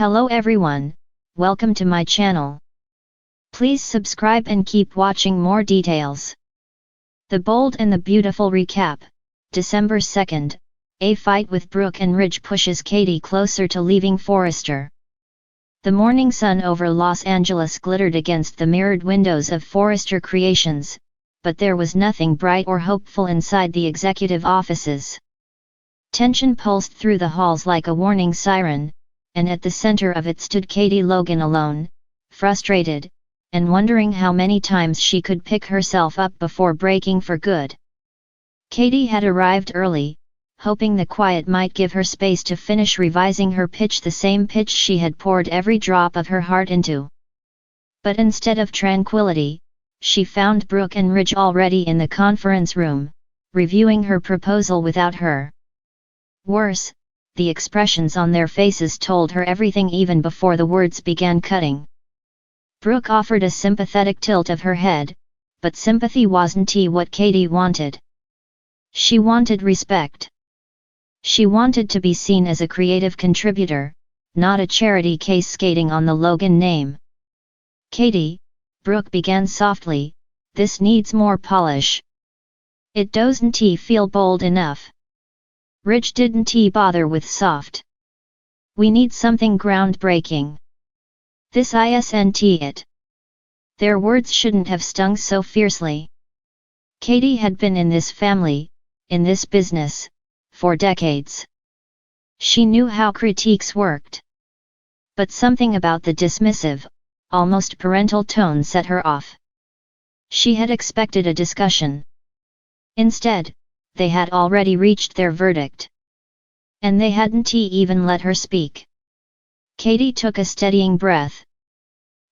Hello everyone, welcome to my channel. Please subscribe and keep watching more details. The Bold and the Beautiful recap. December 2nd, a fight with Brooke and Ridge pushes Katie closer to leaving Forrester. The morning sun over Los Angeles glittered against the mirrored windows of Forrester Creations, but there was nothing bright or hopeful inside the executive offices. Tension pulsed through the halls like a warning siren, and at the center of it stood Katie Logan alone, frustrated, and wondering how many times she could pick herself up before breaking for good. Katie had arrived early, hoping the quiet might give her space to finish revising her pitch, the same pitch she had poured every drop of her heart into. But instead of tranquility, she found Brooke and Ridge already in the conference room, reviewing her proposal without her. Worse, the expressions on their faces told her everything even before the words began cutting. Brooke offered a sympathetic tilt of her head, but sympathy wasn't what Katie wanted. She wanted respect. She wanted to be seen as a creative contributor, not a charity case skating on the Logan name. Katie, Brooke began softly, this needs more polish. It doesn't feel bold enough. Ridge didn't bother with soft. We need something groundbreaking. This isn't it. Their words shouldn't have stung so fiercely. Katie had been in this family, in this business, for decades. She knew how critiques worked. But something about the dismissive, almost parental tone set her off. She had expected a discussion. Instead, they had already reached their verdict. And they hadn't even let her speak. Katie took a steadying breath.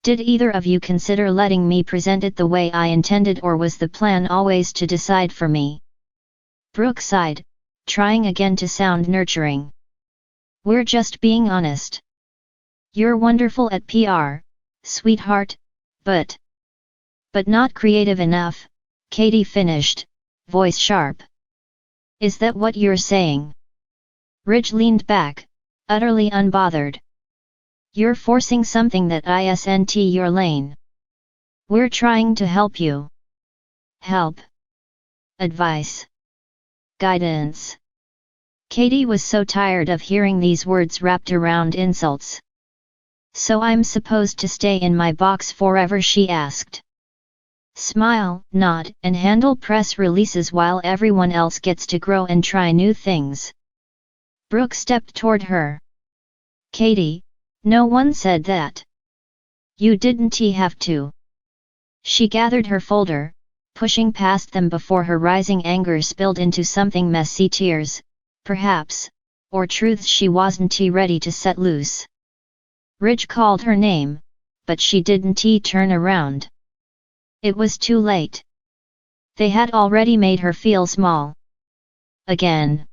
Did either of you consider letting me present it the way I intended, or was the plan always to decide for me? Brooke sighed, trying again to sound nurturing. We're just being honest. You're wonderful at PR, sweetheart, but not creative enough, Katie finished, voice sharp. Is that what you're saying? Ridge leaned back, utterly unbothered. You're forcing something that isn't your lane. We're trying to help you. Help. Advice. Guidance. Katie was so tired of hearing these words wrapped around insults. So I'm supposed to stay in my box forever, she asked. Smile, nod, and handle press releases while everyone else gets to grow and try new things. Brooke stepped toward her. Katie, no one said that. You didn't have to. She gathered her folder, pushing past them before her rising anger spilled into something messy, tears, perhaps, or truths she wasn't ready to set loose. Ridge called her name, but she didn't turn around. It was too late. They had already made her feel small. Again.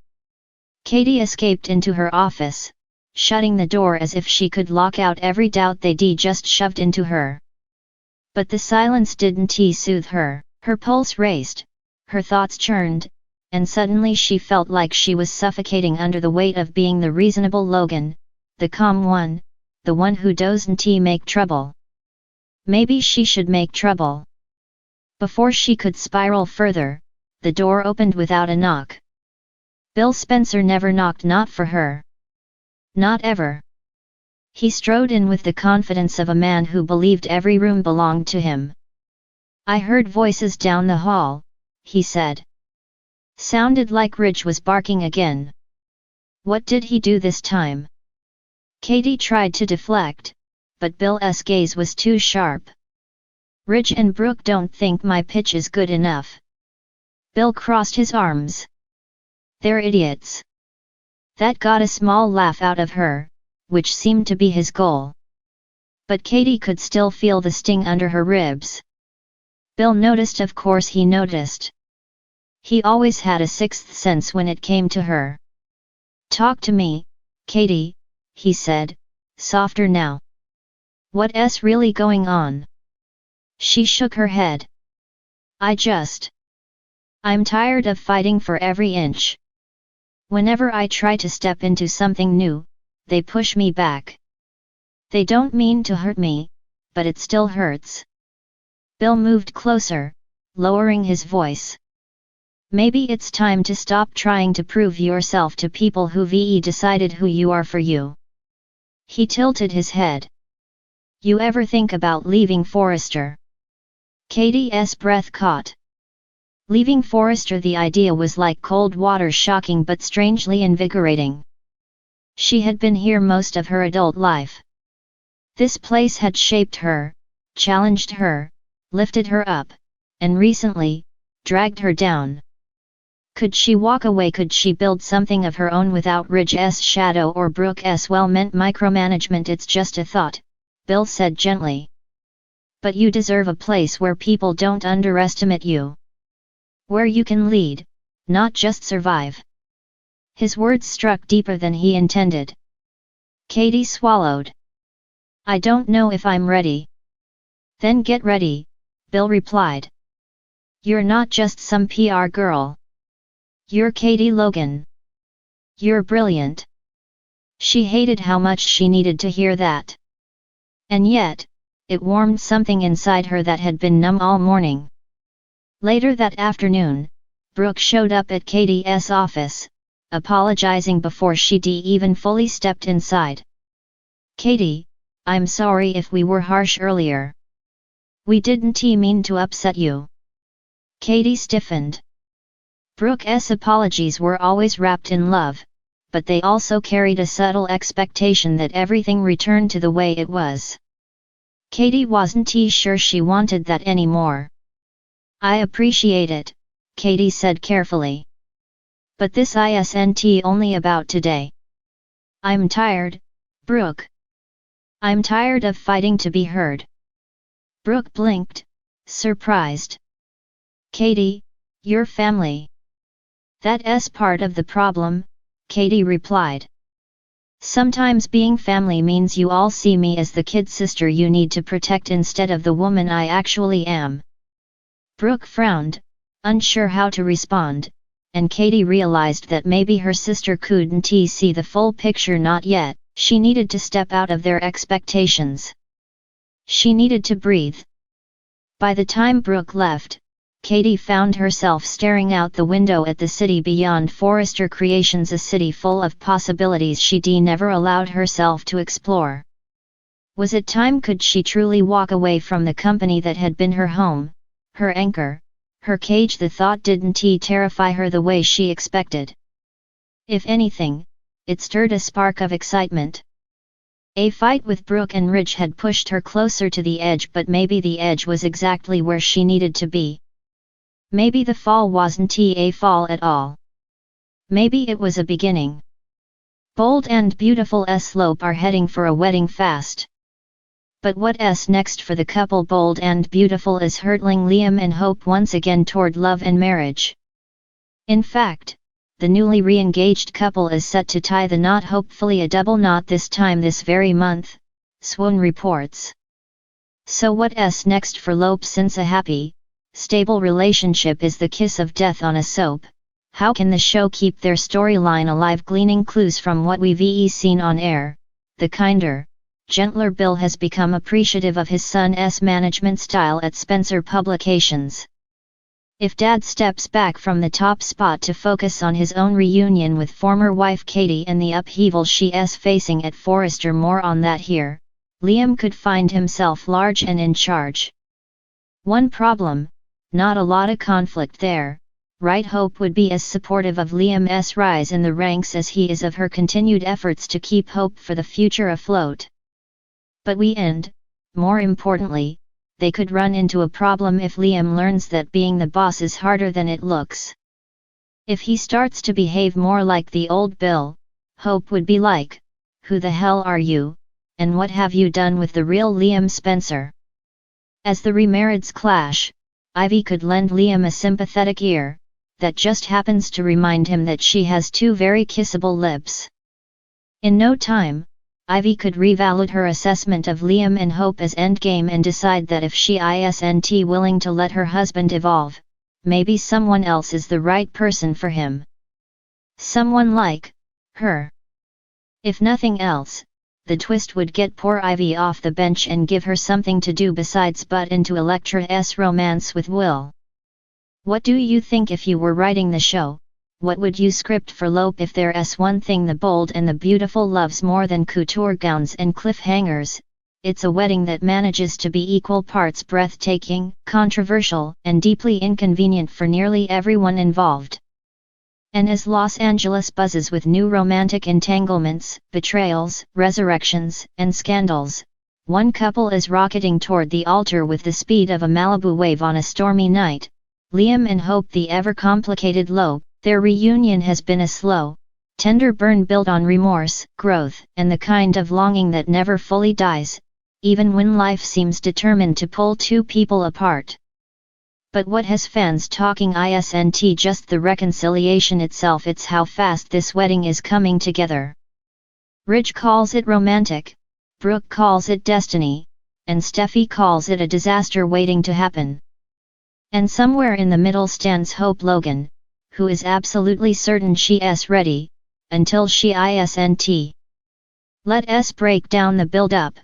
Katie escaped into her office, shutting the door as if she could lock out every doubt they'd just shoved into her. But the silence didn't soothe her. Her pulse raced, her thoughts churned, and suddenly she felt like she was suffocating under the weight of being the reasonable Logan, the calm one, the one who doesn't make trouble. Maybe she should make trouble. Before she could spiral further, the door opened without a knock. Bill Spencer never knocked, not for her. Not ever. He strode in with the confidence of a man who believed every room belonged to him. I heard voices down the hall, he said. Sounded like Ridge was barking again. What did he do this time? Katie tried to deflect, but Bill's gaze was too sharp. Ridge and Brooke don't think my pitch is good enough. Bill crossed his arms. They're idiots. That got a small laugh out of her, which seemed to be his goal. But Katie could still feel the sting under her ribs. Bill noticed, of course he noticed. He always had a sixth sense when it came to her. Talk to me, Katie, he said, softer now. What's really going on? She shook her head. I'm tired of fighting for every inch. Whenever I try to step into something new, they push me back. They don't mean to hurt me, but it still hurts. Bill moved closer, lowering his voice. Maybe it's time to stop trying to prove yourself to people who've decided who you are for you. He tilted his head. You ever think about leaving Forrester? Katie's breath caught. Leaving Forrester, the idea was like cold water, shocking but strangely invigorating. She had been here most of her adult life. This place had shaped her, challenged her, lifted her up, and recently, dragged her down. Could she walk away? Could she build something of her own without Ridge's shadow or Brooke's well-meant micromanagement? It's just a thought, Bill said gently. But you deserve a place where people don't underestimate you. Where you can lead, not just survive. His words struck deeper than he intended. Katie swallowed. I don't know if I'm ready. Then get ready, Bill replied. You're not just some PR girl. You're Katie Logan. You're brilliant. She hated how much she needed to hear that. And yet, it warmed something inside her that had been numb all morning. Later that afternoon, Brooke showed up at Katie's office, apologizing before she'd even fully stepped inside. Katie, I'm sorry if we were harsh earlier. We didn't mean to upset you. Katie stiffened. Brooke's apologies were always wrapped in love, but they also carried a subtle expectation that everything returned to the way it was. Katie wasn't sure she wanted that anymore. I appreciate it, Katie said carefully. But this isn't only about today. I'm tired, Brooke. I'm tired of fighting to be heard. Brooke blinked, surprised. Katie, your family. That's part of the problem, Katie replied. Sometimes being family means you all see me as the kid sister you need to protect instead of the woman I actually am. Brooke frowned, unsure how to respond, and Katie realized that maybe her sister couldn't see the full picture. Not yet. She needed to step out of their expectations. She needed to breathe. By the time Brooke left, Katie found herself staring out the window at the city beyond Forrester Creations, a city full of possibilities she'd never allowed herself to explore. Was it time? Could she truly walk away from the company that had been her home, her anchor, her cage? The thought didn't terrify her the way she expected. If anything, it stirred a spark of excitement. A fight with Brooke and Ridge had pushed her closer to the edge, but maybe the edge was exactly where she needed to be. Maybe the fall wasn't a fall at all. Maybe it was a beginning. Bold and Beautiful Slope are heading for a wedding fast. But what's next for the couple? Bold and Beautiful is hurtling Liam and Hope once again toward love and marriage. In fact, the newly re-engaged couple is set to tie the knot, hopefully a double knot this time this very month, Swoon reports. So what's next for Lope? Since a happy, stable relationship is the kiss of death on a soap, how can the show keep their storyline alive? Gleaning clues from what we've seen on air, the kinder, gentler Bill has become appreciative of his son's management style at Spencer Publications. If Dad steps back from the top spot to focus on his own reunion with former wife Katie and the upheaval she's facing at Forrester, more on that here, Liam could find himself large and in charge. One problem, not a lot of conflict there, right? Hope would be as supportive of Liam's rise in the ranks as he is of her continued efforts to keep hope for the future afloat. But more importantly, they could run into a problem if Liam learns that being the boss is harder than it looks. If he starts to behave more like the old Bill, Hope would be like, "Who the hell are you, and what have you done with the real Liam Spencer?" As the remarrieds clash, Ivy could lend Liam a sympathetic ear, that just happens to remind him that she has two very kissable lips. In no time, Ivy could revalidate her assessment of Liam and Hope as endgame and decide that if she isn't willing to let her husband evolve, maybe someone else is the right person for him. Someone like her. If nothing else, the twist would get poor Ivy off the bench and give her something to do besides butt into Electra's romance with Will. What do you think if you were writing the show? What would you script for Lope if there's one thing the bold and the beautiful loves more than couture gowns and cliffhangers? It's a wedding that manages to be equal parts breathtaking, controversial, and deeply inconvenient for nearly everyone involved. And as Los Angeles buzzes with new romantic entanglements, betrayals, resurrections, and scandals, one couple is rocketing toward the altar with the speed of a Malibu wave on a stormy night. Liam and Hope, the ever-complicated Lope. Their reunion has been a slow, tender burn built on remorse, growth, and the kind of longing that never fully dies, even when life seems determined to pull two people apart. But what has fans talking isn't just the reconciliation itself, it's how fast this wedding is coming together. Ridge calls it romantic, Brooke calls it destiny, and Steffi calls it a disaster waiting to happen. And somewhere in the middle stands Hope Logan, who is absolutely certain she's ready, until she isn't. Let's break down the build-up,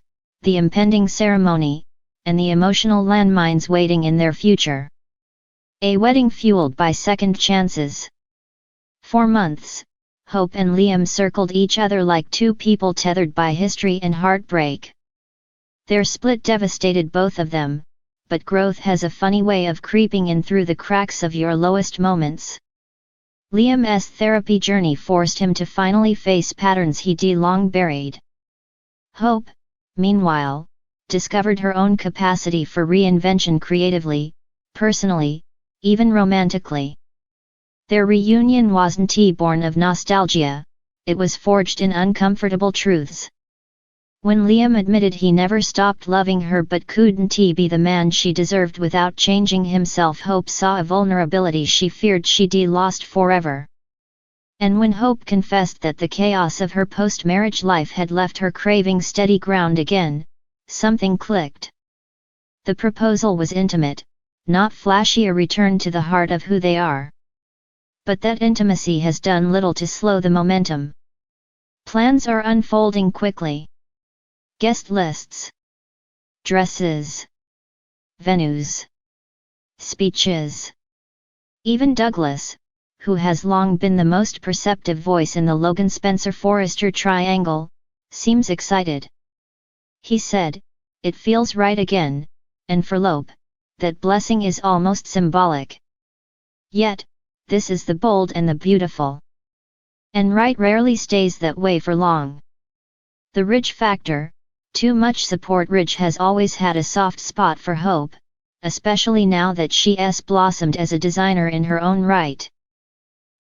the impending ceremony, and the emotional landmines waiting in their future. A wedding fueled by second chances. For months, Hope and Liam circled each other like two people tethered by history and heartbreak. Their split devastated both of them, but growth has a funny way of creeping in through the cracks of your lowest moments. Liam's therapy journey forced him to finally face patterns he'd long buried. Hope, meanwhile, discovered her own capacity for reinvention creatively, personally, even romantically. Their reunion wasn't born of nostalgia, it was forged in uncomfortable truths. When Liam admitted he never stopped loving her but couldn't be the man she deserved without changing himself, Hope saw a vulnerability she feared she'd lost forever. And when Hope confessed that the chaos of her post-marriage life had left her craving steady ground again, something clicked. The proposal was intimate, not flashy, a return to the heart of who they are. But that intimacy has done little to slow the momentum. Plans are unfolding quickly. Guest lists, dresses, venues, speeches. Even Douglas, who has long been the most perceptive voice in the Logan Spencer Forrester triangle, seems excited. He said, "It feels right again," and for Lope, that blessing is almost symbolic. Yet, this is the bold and the beautiful. And right rarely stays that way for long. The Ridge factor. Too much support. Ridge has always had a soft spot for Hope, especially now that she's blossomed as a designer in her own right.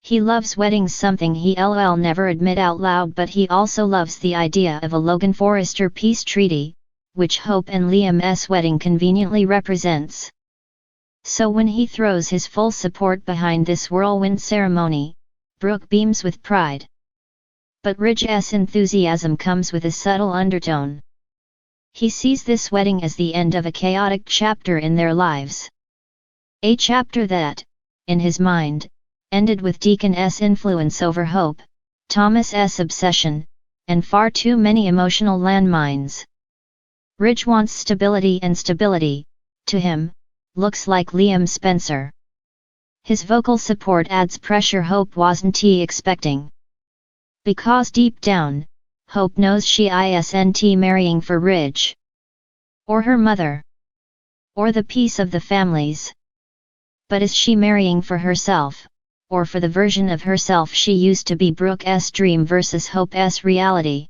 He loves weddings, something he'll never admit out loud, but he also loves the idea of a Logan Forrester peace treaty, which Hope and Liam's wedding conveniently represents. So when he throws his full support behind this whirlwind ceremony, Brooke beams with pride. But Ridge's enthusiasm comes with a subtle undertone. He sees this wedding as the end of a chaotic chapter in their lives. A chapter that, in his mind, ended with Deacon's influence over Hope, Thomas's obsession, and far too many emotional landmines. Ridge wants stability, and stability, to him, looks like Liam Spencer. His vocal support adds pressure Hope wasn't expecting. Because deep down, Hope knows she isn't marrying for Ridge. Or her mother. Or the peace of the families. But is she marrying for herself, or for the version of herself she used to be? Brooke's dream versus Hope's reality.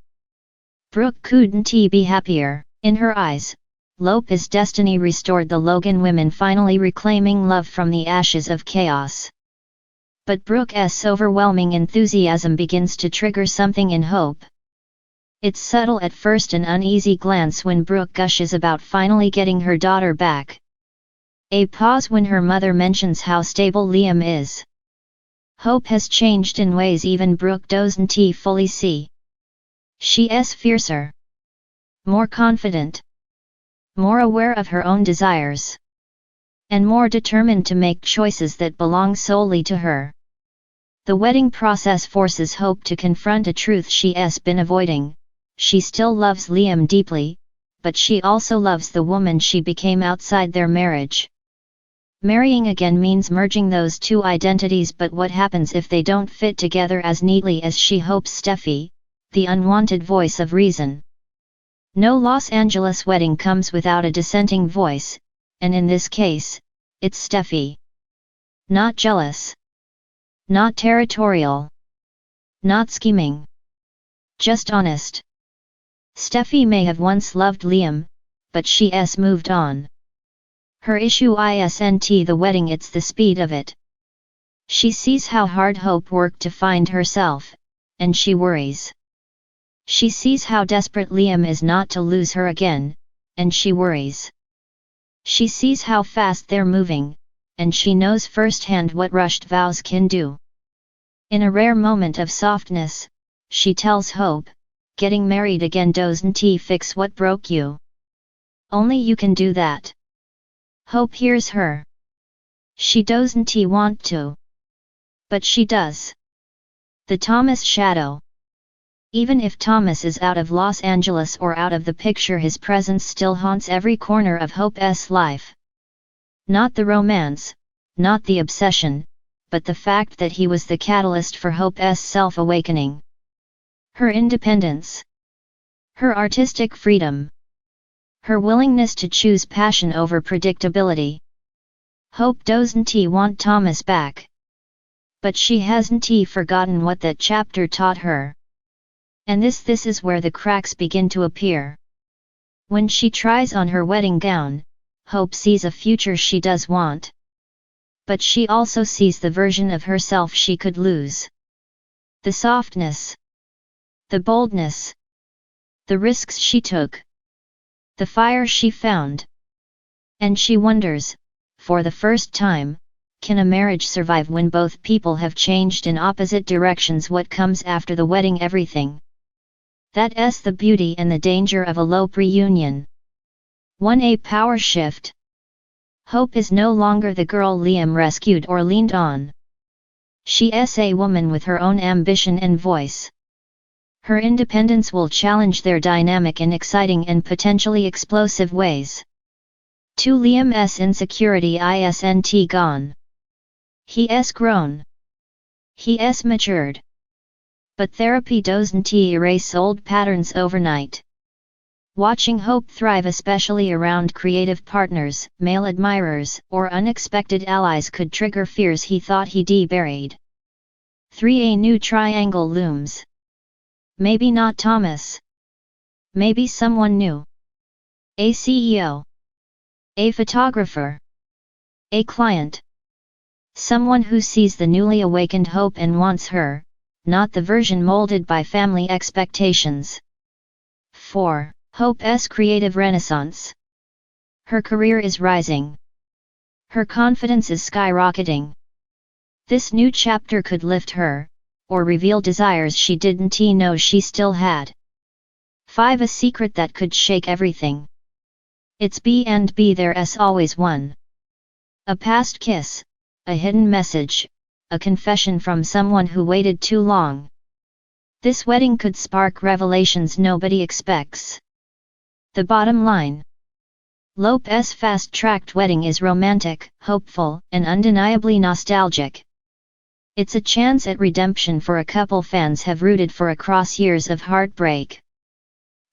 Brooke couldn't be happier. In her eyes, Lope's destiny restored the Logan women, finally reclaiming love from the ashes of chaos. But Brooke's overwhelming enthusiasm begins to trigger something in Hope. It's subtle at first, an uneasy glance when Brooke gushes about finally getting her daughter back. A pause when her mother mentions how stable Liam is. Hope has changed in ways even Brooke doesn't fully see. She's fiercer. More confident. More aware of her own desires. And more determined to make choices that belong solely to her. The wedding process forces Hope to confront a truth she's been avoiding. she still loves Liam deeply, but she also loves the woman she became outside their marriage. Marrying again means merging those two identities, but what happens if they don't fit together as neatly as she hopes? Steffi, the unwanted voice of reason. No Los Angeles wedding comes without a dissenting voice, and in this case, it's Steffi. Not jealous. Not territorial. Not scheming. Just honest. Steffi may have once loved Liam, but she's moved on. Her issue isn't the wedding, it's the speed of it. She sees how hard Hope worked to find herself, and she worries. She sees how desperate Liam is not to lose her again, and she worries. She sees how fast they're moving, and she knows firsthand what rushed vows can do. In a rare moment of softness, she tells Hope, "Getting married again doesn't fix what broke you. Only you can do that." Hope hears her. She doesn't want to. But she does. The Thomas shadow. Even if Thomas is out of Los Angeles or out of the picture, his presence still haunts every corner of Hope's life. Not the romance, not the obsession, but the fact that he was the catalyst for Hope's self-awakening. Her independence. Her artistic freedom. Her willingness to choose passion over predictability. Hope doesn't want Thomas back. But she hasn't forgotten what that chapter taught her. And this is where the cracks begin to appear. When she tries on her wedding gown, Hope sees a future she does want. But she also sees the version of herself she could lose. The softness. The boldness. The risks she took. The fire she found. And she wonders, for the first time, can a marriage survive when both people have changed in opposite directions? What comes after the wedding? Everything. That's the beauty and the danger of a Lope reunion. 1. Power shift. Hope is no longer the girl Liam rescued or leaned on. She's a woman with her own ambition and voice. Her independence will challenge their dynamic in exciting and potentially explosive ways. 2. Liam's insecurity isn't gone. He's grown. He's matured. But therapy doesn't erase old patterns overnight. Watching Hope thrive, especially around creative partners, male admirers, or unexpected allies, could trigger fears he thought he'd buried. 3. A new triangle looms. Maybe not Thomas. Maybe someone new. A CEO. A photographer. A client. Someone who sees the newly awakened Hope and wants her, not the version molded by family expectations. 4. Hope's creative renaissance. Her career is rising. Her confidence is skyrocketing. This new chapter could lift her, or reveal desires she didn't know she still had. 5. A secret that could shake everything. It's B&B, there's always one. A past kiss, a hidden message, a confession from someone who waited too long. This wedding could spark revelations nobody expects. The bottom line. Lope's fast-tracked wedding is romantic, hopeful, and undeniably nostalgic. It's a chance at redemption for a couple fans have rooted for across years of heartbreak.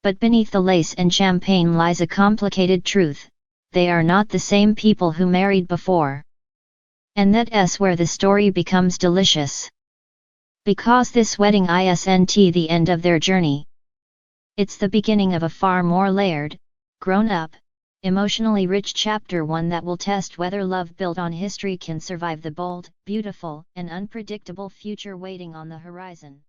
But beneath the lace and champagne lies a complicated truth: they are not the same people who married before. And that's where the story becomes delicious. Because this wedding isn't the end of their journey. It's the beginning of a far more layered, grown-up, emotionally rich chapter, one that will test whether love built on history can survive the bold, beautiful, and unpredictable future waiting on the horizon.